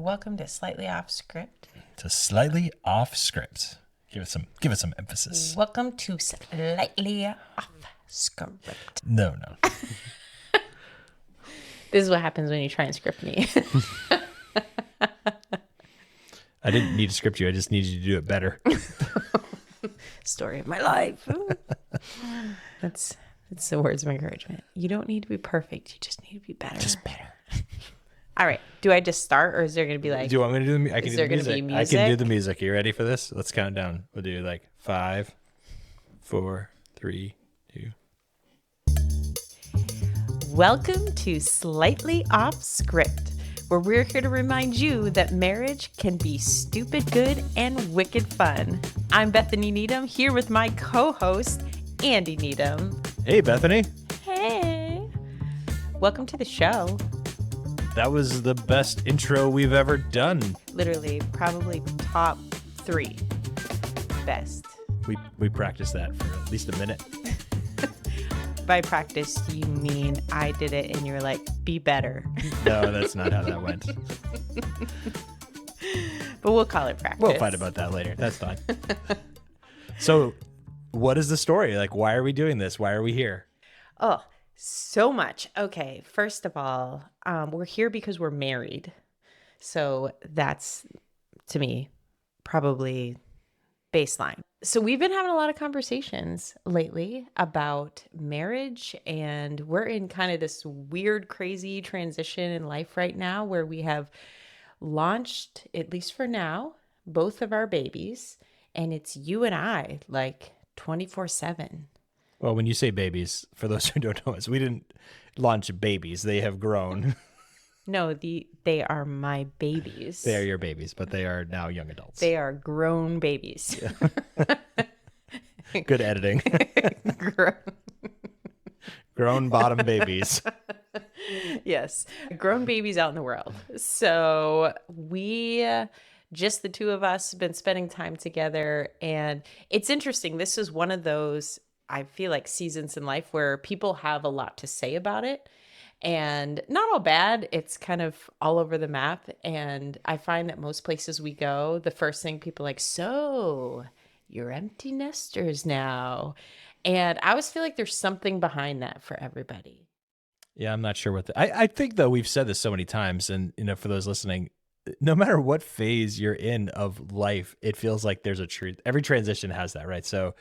welcome to Slightly Off Script. To Slightly Off Script. Give it some emphasis. Welcome to Slightly Off Script. No. This is what happens when you try and script me. I didn't need to script you. I just needed you to do it better. Story of my life. That's the words of encouragement. You don't need to be perfect. You just need to be better. Just better. All right. Do I just start, or is there going to be like? Do you want me to do the? I can is do there the going to be music. music? I can do the music. Are you ready for this? Let's count down. We'll do like 5, 4, 3, 2. Welcome to Slightly Off Script, where we're here to remind you that marriage can be stupid good and wicked fun. I'm Bethany Needham, here with my co-host, Andy Needham. Hey, Bethany. Hey. Welcome to the show. That was the best intro we've ever done. Literally, probably top 3 best. We practiced that for at least a minute. By practice, you mean I did it and you're like, be better. No, that's not how that went. But we'll call it practice. We'll fight about that later. That's fine. So, what is the story? Like, why are we doing this? Why are we here? Oh, so much. Okay, first of all, we're here because we're married. So that's, to me, probably baseline. So we've been having a lot of conversations lately about marriage, and we're in kind of this weird, crazy transition in life right now where we have launched, at least for now, both of our babies, and it's you and I, like 24/7. Well, when you say babies, for those who don't know us, we didn't launch babies. They have grown. No, they are my babies. They are your babies, but they are now young adults. They are grown babies. Yeah. Good editing. Grown bottom babies. Yes. Grown babies out in the world. So we, just the two of us, been spending time together. And it's interesting. This is one of those, I feel like, seasons in life where people have a lot to say about it. And not all bad. It's kind of all over the map. And I find that most places we go, the first thing people are like, so you're empty nesters now. And I always feel like there's something behind that for everybody. Yeah, I'm not sure what I think, though, we've said this so many times. And, for those listening, no matter what phase you're in of life, it feels like there's a truth. Every transition has that, right? So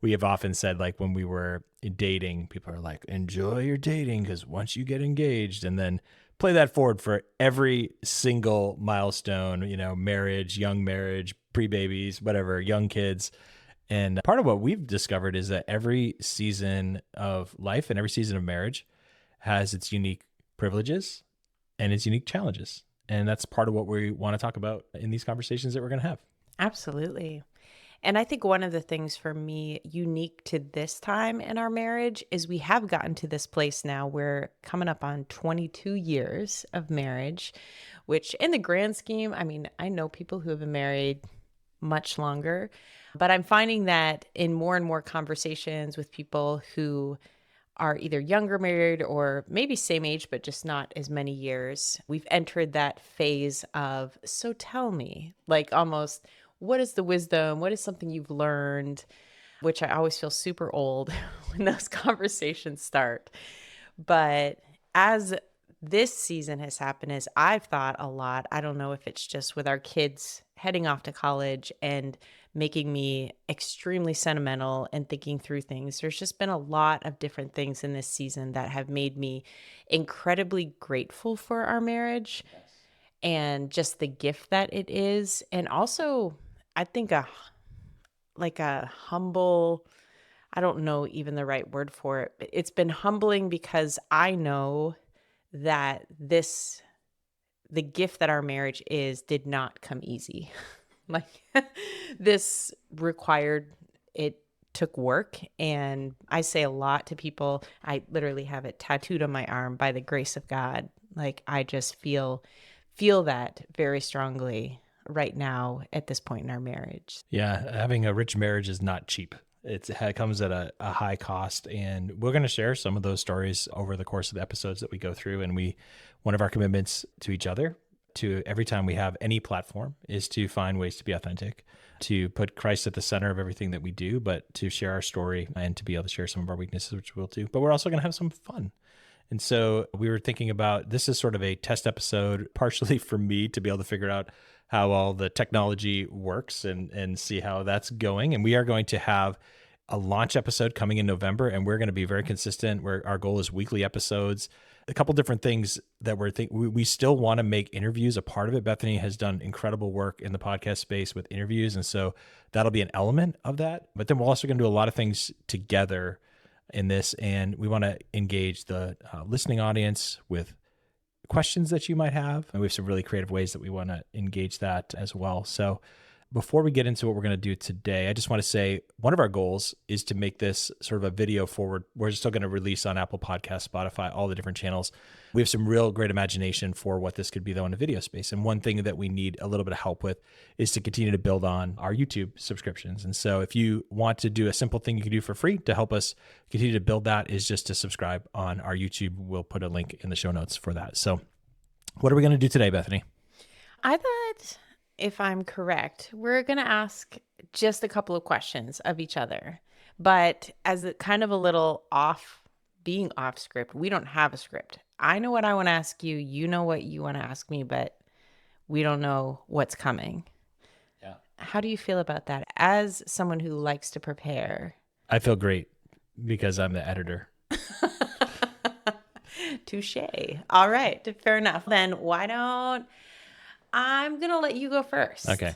we have often said, like, when we were dating, people are like, enjoy your dating, because once you get engaged, and then play that forward for every single milestone, marriage, young marriage, pre-babies, whatever, young kids. And part of what we've discovered is that every season of life and every season of marriage has its unique privileges and its unique challenges. And that's part of what we want to talk about in these conversations that we're going to have. Absolutely. And I think one of the things for me unique to this time in our marriage is we have gotten to this place now. We're coming up on 22 years of marriage, which in the grand scheme, I mean, I know people who have been married much longer, but I'm finding that in more and more conversations with people who are either younger married or maybe same age, but just not as many years, we've entered that phase of, so tell me, like almost, what is the wisdom? What is something you've learned? Which I always feel super old when those conversations start. But as this season has happened, as I've thought a lot, I don't know if it's just with our kids heading off to college and making me extremely sentimental and thinking through things. There's just been a lot of different things in this season that have made me incredibly grateful for our marriage and just the gift that it is. And also, I think a humble, I don't know even the right word for it, but it's been humbling because I know that the gift that our marriage is did not come easy. Like this required, it took work. And I say a lot to people, I literally have it tattooed on my arm, by the grace of God. Like I just feel that very strongly right now at this point in our marriage. Yeah, having a rich marriage is not cheap. It comes at a high cost, and we're going to share some of those stories over the course of the episodes that we go through. And one of our commitments to each other to every time we have any platform is to find ways to be authentic, to put Christ at the center of everything that we do, but to share our story and to be able to share some of our weaknesses, which we'll do. But we're also going to have some fun. And so we were thinking about, this is sort of a test episode, partially for me to be able to figure out how all the technology works and see how that's going. And we are going to have a launch episode coming in November, and we're going to be very consistent, where our goal is weekly episodes. A couple different things that we still want to make interviews a part of it. Bethany has done incredible work in the podcast space with interviews, and so that'll be an element of that. But then we're also going to do a lot of things together in this, and we want to engage the listening audience with questions that you might have, and we have some really creative ways that we want to engage that as well. So before we get into what we're going to do today, I just want to say one of our goals is to make this sort of a video forward. We're still going to release on Apple Podcasts, Spotify, all the different channels. We have some real great imagination for what this could be, though, in a video space. And one thing that we need a little bit of help with is to continue to build on our YouTube subscriptions. And so if you want to do a simple thing you can do for free to help us continue to build that, is just to subscribe on our YouTube. We'll put a link in the show notes for that. So what are we going to do today, Bethany? I thought, if I'm correct, we're going to ask just a couple of questions of each other, but as a kind of a little being off script. We don't have a script. I know what I want to ask you. You know what you want to ask me, but we don't know what's coming. Yeah. How do you feel about that as someone who likes to prepare? I feel great because I'm the editor. Touche. All right. Fair enough. Then I'm going to let you go first. Okay.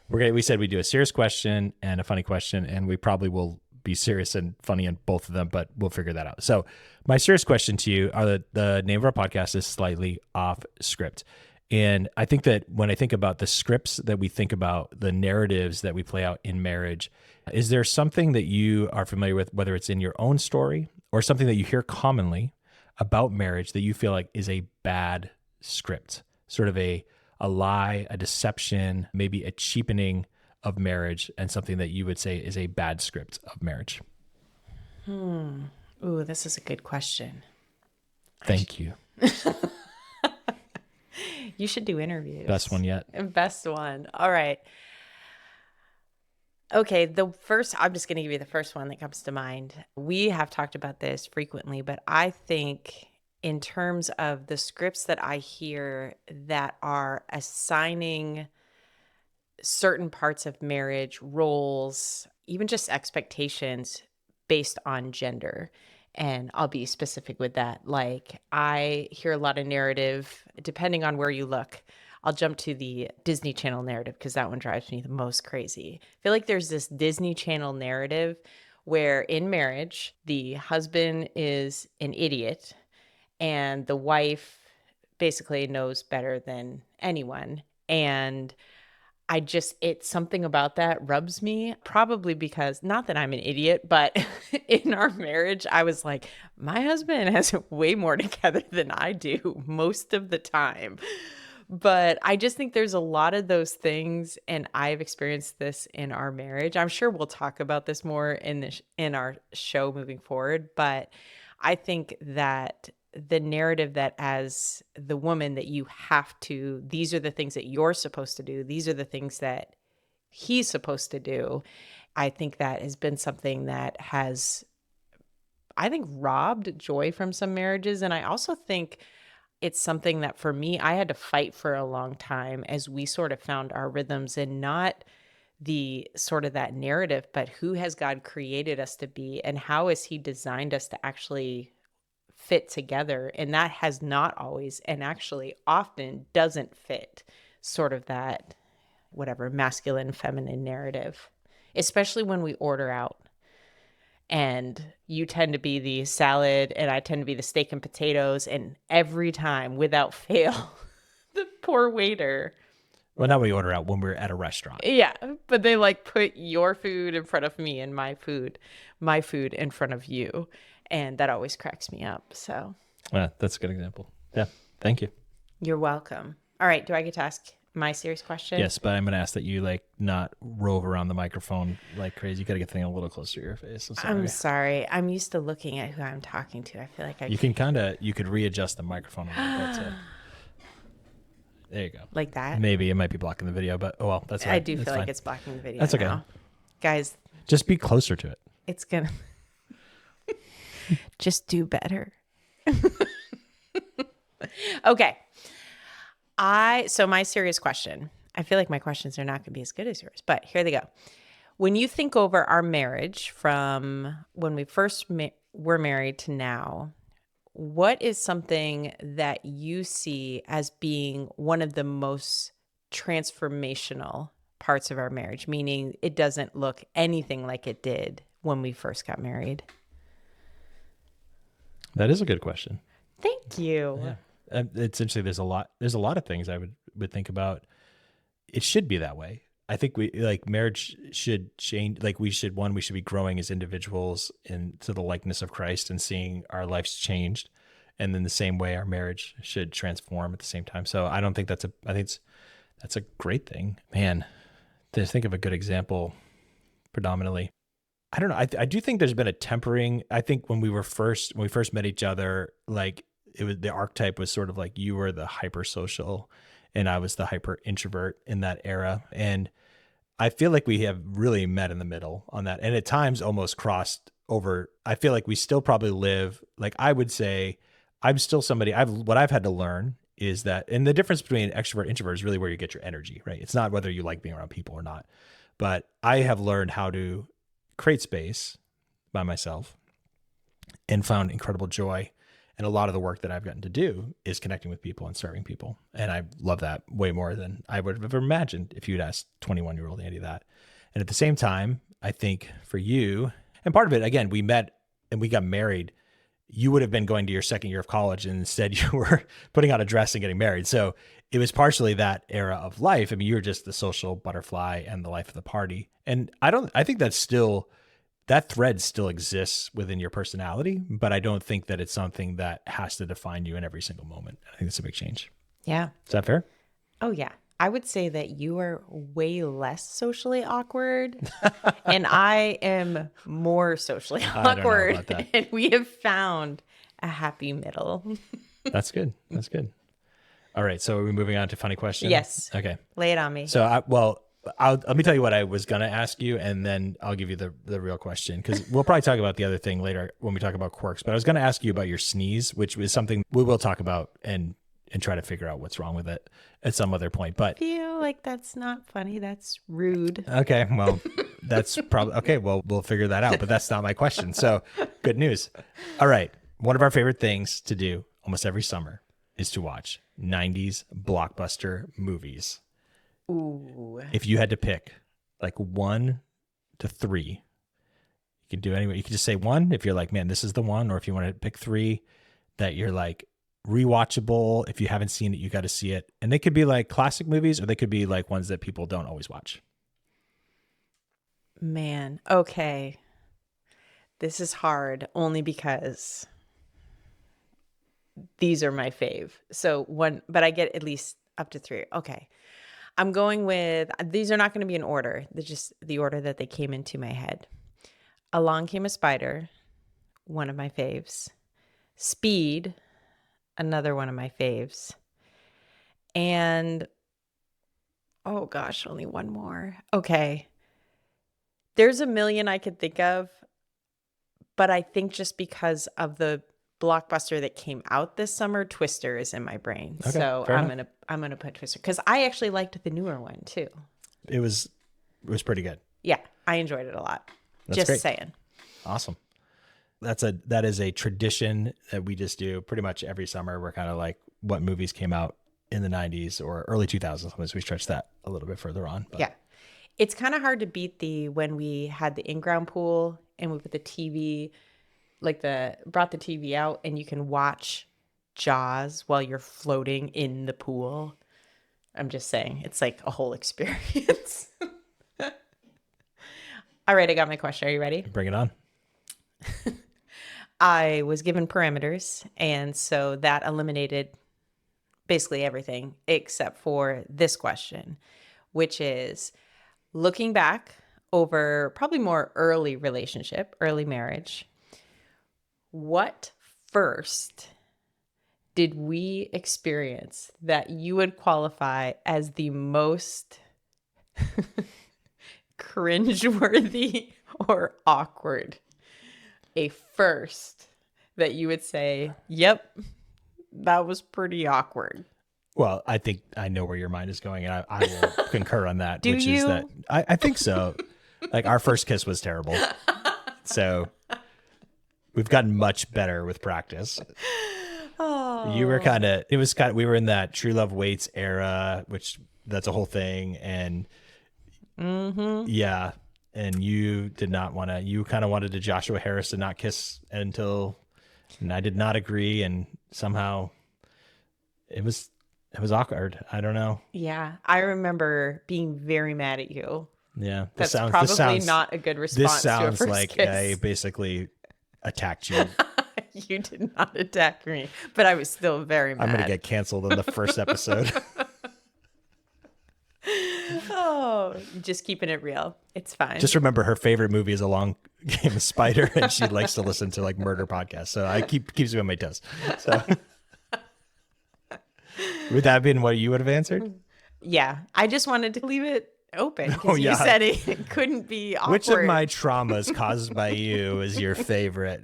We said we'd do a serious question and a funny question, and we probably will be serious and funny in both of them, but we'll figure that out. So my serious question to you are the name of our podcast is Slightly Off Script. And I think that when I think about the scripts that we think about, the narratives that we play out in marriage, is there something that you are familiar with, whether it's in your own story or something that you hear commonly about marriage that you feel like is a bad script, sort of a lie, a deception, maybe a cheapening of marriage, and something that you would say is a bad script of marriage? Ooh, this is a good question. Thank you. You should do interviews. Best one yet. Best one. All right. Okay, I'm just going to give you the first one that comes to mind. We have talked about this frequently, but I think in terms of the scripts that I hear that are assigning certain parts of marriage, roles, even just expectations based on gender. And I'll be specific with that. Like, I hear a lot of narrative, depending on where you look. I'll jump to the Disney Channel narrative because that one drives me the most crazy. I feel like there's this Disney Channel narrative where in marriage, the husband is an idiot and the wife basically knows better than anyone. And it's something about that rubs me, probably because, not that I'm an idiot, but in our marriage, I was like, my husband has way more together than I do most of the time. But I just think there's a lot of those things, and I've experienced this in our marriage. I'm sure we'll talk about this more in our show moving forward, but I think that the narrative that as the woman that these are the things that you're supposed to do, these are the things that he's supposed to do, I think that has been something that has, I think, robbed joy from some marriages. And I also think it's something that for me, I had to fight for a long time as we sort of found our rhythms, and not the sort of that narrative, but who has God created us to be and how has he designed us to actually fit together. And that has not always, and actually often doesn't fit sort of that whatever masculine feminine narrative, especially when we order out and you tend to be the salad and I tend to be the steak and potatoes, and every time without fail the poor waiter. Well, now we order out when we're at a restaurant. Yeah, but they like put your food in front of me and my food in front of you. And that always cracks me up. So that's a good example. Yeah. Thank you. You're welcome. All right. Do I get to ask my serious question? Yes, but I'm going to ask that you not rove around the microphone like crazy. You got to get the thing a little closer to your face. I'm sorry. I'm used to looking at who I'm talking to. I feel like you could readjust the microphone a little bit. There you go. Like that. Maybe it might be blocking the video, but oh well, that's all I right. do That's feel fine. like it's blocking the video That's okay. now. Guys, Just be closer to it. it's going to just do better. Okay. So my serious question, I feel like my questions are not going to be as good as yours, but here they go. When you think over our marriage from when we first were married to now, what is something that you see as being one of the most transformational parts of our marriage, meaning it doesn't look anything like it did when we first got married? That is a good question. Thank you. Yeah. It's interesting. There's a lot of things I would think about. It should be that way. I think marriage should change. Like we should be growing as individuals into the likeness of Christ and seeing our lives changed. And then the same way our marriage should transform at the same time. So I don't think that's a great thing, man. To think of a good example predominantly. I don't know. I do think there's been a tempering. I think when we first met each other, like the archetype was sort of like you were the hyper-social and I was the hyper introvert in that era. And I feel like we have really met in the middle on that. And at times almost crossed over. I feel like we still probably live, like I would say, I'm still somebody, what I've had to learn is that, and the difference between extrovert and introvert is really where you get your energy, right? It's not whether you like being around people or not. But I have learned how to create space by myself and found incredible joy. And a lot of the work that I've gotten to do is connecting with people and serving people. And I love that way more than I would have ever imagined if you'd asked 21-year-old Andy that. And at the same time, I think for you, and part of it, again, we met and we got married. You would have been going to your second year of college and instead you were putting on a dress and getting married. So it was partially that era of life. I mean, you were just the social butterfly and the life of the party. And I think that's still, that thread still exists within your personality, but I don't think that it's something that has to define you in every single moment. I think that's a big change. Yeah. Is that fair? Oh, yeah. I would say that you are way less socially awkward and I am more socially I don't know awkward. about that. And we have found a happy middle. That's good. That's good. All right. So are we moving on to funny questions? Yes. Okay. Lay it on me. So let me tell you what I was going to ask you, and then I'll give you the real question, because we'll probably talk about the other thing later when we talk about quirks. But I was going to ask you about your sneeze, which was something we will talk about and try to figure out what's wrong with it at some other point. But I feel like that's not funny. That's rude. okay, well, that's probably okay. Well, we'll figure that out. But that's not my question. So good news. All right. One of our favorite things to do almost every summer is to watch 90s blockbuster movies. Ooh. If you had to pick like 1 to 3, you can do anyway. You can just say 1 if you're like, man, this is the one. Or if you want to pick 3 that you're like rewatchable. If you haven't seen it, you got to see it. And they could be like classic movies, or they could be like ones that people don't always watch. Man. Okay. This is hard only because these are my fave. So but I get at least up to 3. Okay. I'm going with, these are not going to be in order. They're just the order that they came into my head. Along Came a Spider, one of my faves. Speed, another one of my faves. And, oh gosh, only one more. Okay. There's a million I could think of, but I think just because of the blockbuster that came out this summer, Twister is in my brain. Okay, So fair I'm enough. gonna put Twister because I actually liked the newer one too. It was pretty good. Yeah, I enjoyed it a lot. That's Just great. saying. Awesome. That is a tradition that we just do pretty much every summer. We're kind of like what movies came out in the 90s or early 2000s. Sometimes we stretch that a little bit further on. But. Yeah. It's kind of hard to beat when we had the in-ground pool and we put the TV, brought the TV out and you can watch Jaws while you're floating in the pool. I'm just saying, it's like a whole experience. All right, I got my question. Are you ready? Bring it on. I was given parameters, and so that eliminated basically everything except for this question, which is looking back over probably more early relationship, early marriage, what first did we experience that you would qualify as the most cringe-worthy or awkward? A first that you would say, yep, that was pretty awkward. Well, I think I know where your mind is going, and I will concur on that. Do which you? Is that I think so. Like, our first kiss was terrible, so we've gotten much better with practice. Oh, You were we were in that True Love Waits era, which that's a whole thing, and yeah, and you did not want to. You kind of wanted to Joshua Harris to not kiss until, and I did not agree, and somehow it was awkward. I don't know. yeah. I remember being very mad at you. Yeah, That's probably not a good response This sounds to a first like kiss. I basically attacked you. You did not attack me, but I was still very mad. I'm gonna get canceled in the first episode. Oh, just keeping it real. It's fine. Just remember, her favorite movie is A Long Game of Spider, and she likes to listen to like murder podcasts. So I keeps me on my toes. So would that have been what you would have answered? Yeah, I just wanted to leave it open because Oh, yeah. you said it couldn't be awkward. Which of my traumas caused by you is your favorite?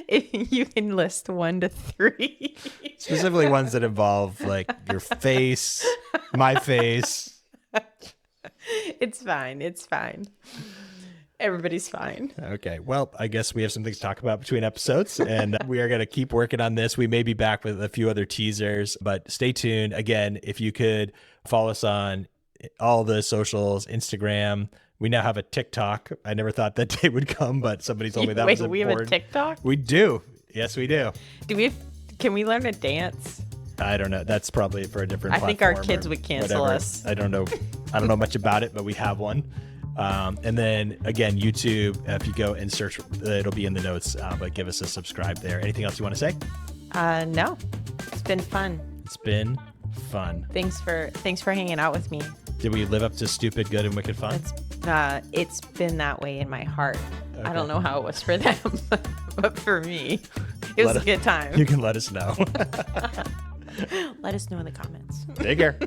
You can list 1 to 3. Specifically ones that involve like your face, my face. It's fine. It's fine. Everybody's fine. Okay. Well, I guess we have some things to talk about between episodes, and we are going to keep working on this. We may be back with a few other teasers, but stay tuned. Again, if you could follow us on all the socials, Instagram. We now have a TikTok. I never thought that day would come, but somebody told me that was important. We have a TikTok? We do. Yes, we do. Can we learn to dance? I don't know. That's probably for a different platform. I think our kids would cancel whatever. us. I don't know. I don't know much about it, but we have one. And then again, YouTube, if you go and search, it'll be in the notes, but give us a subscribe there. Anything else you want to say? No, it's been fun. It's been fun. Thanks for hanging out with me. Did we live up to stupid, good, and wicked fun? It's been that way in my heart. Okay. I don't know how it was for them, but for me, it was a good time. You can let us know. Let us know in the comments. Take care.